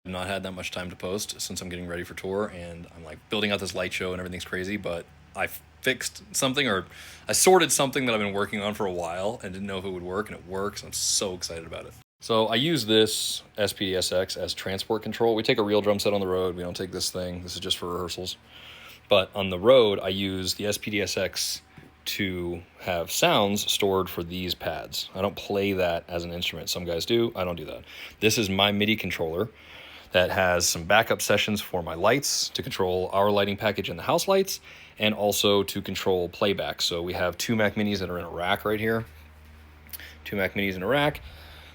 I've not had that much time to post since I'm getting ready for tour, and I'm like building out this light show and everything's crazy, but I fixed something, or I sorted something that I've been working on for a while and didn't know if it would work, and it works. I'm so excited about it. So I use this SPDSX as transport control. We take a real drum set on the road. We don't take this thing. This is just for rehearsals. But on the road, I use the SPDSX to have sounds stored for these pads. I don't play that as an instrument. Some guys do. I don't do that. This is my MIDI controller that has some backup sessions for my lights to control our lighting package and the house lights, and also to control playback. So we have two Mac Minis that are in a rack right here. Two Mac Minis in a rack.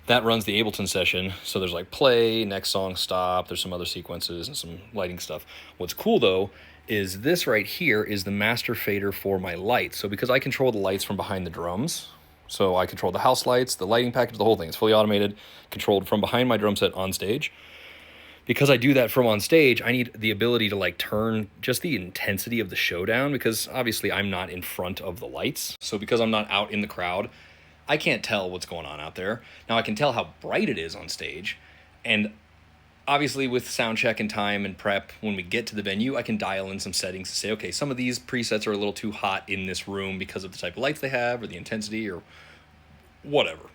That runs the Ableton session. So there's like play, next song, stop. There's some other sequences and some lighting stuff. What's cool though is this right here is the master fader for my lights. So because I control the lights from behind the drums, so I control the house lights, the lighting package, the whole thing. It's fully automated, controlled from behind my drum set on stage. Because I do that from on stage, I need the ability to like turn just the intensity of the show down, because obviously I'm not in front of the lights. So because I'm not out in the crowd, I can't tell what's going on out there. Now I can tell how bright it is on stage, and obviously with sound check and time and prep, when we get to the venue, I can dial in some settings to say, okay, some of these presets are a little too hot in this room because of the type of lights they have or the intensity or whatever.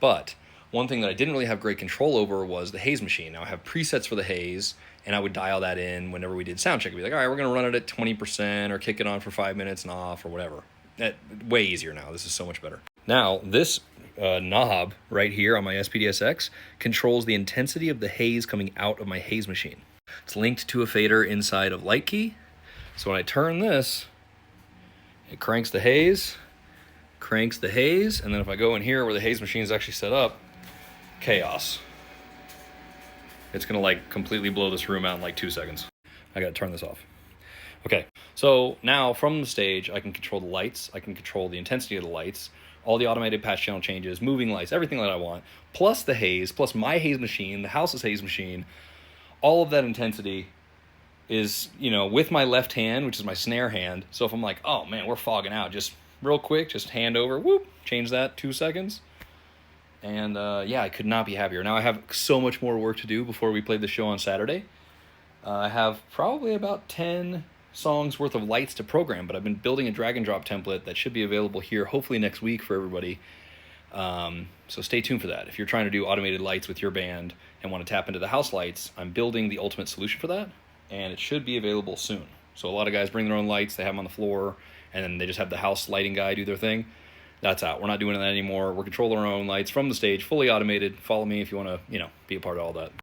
But one thing that I didn't really have great control over was the haze machine. Now I have presets for the haze, and I would dial that in whenever we did sound check. I'd be like, all right, we're gonna run it at 20% or kick it on for 5 minutes and off or whatever. That way easier now. This is so much better. Now this knob right here on my SPDSX controls the intensity of the haze coming out of my haze machine. It's linked to a fader inside of Light Key. So when I turn this, it cranks the haze, and then if I go in here where the haze machine is actually set up, chaos. It's gonna like completely blow this room out in like 2 seconds. I gotta turn this off. Okay, so now from the stage, I can control the lights, I can control the intensity of the lights, all the automated patch channel changes, moving lights, everything that I want, plus the haze, plus my haze machine, the house's haze machine. All of that intensity is, you know, with my left hand, which is my snare hand. So if I'm like, oh man, we're fogging out, just real quick, just hand over, whoop, change that, 2 seconds. And yeah, I could not be happier. Now I have so much more work to do before we play the show on Saturday. I have probably about 10 songs worth of lights to program, but I've been building a drag and drop template that should be available here hopefully next week for everybody. So stay tuned for that. If you're trying to do automated lights with your band and want to tap into the house lights, I'm building the ultimate solution for that, and it should be available soon. So a lot of guys bring their own lights, they have them on the floor, and then they just have the house lighting guy do their thing. That's out. We're not doing that anymore. We're controlling our own lights from the stage, fully automated. Follow me if you want to, be a part of all that.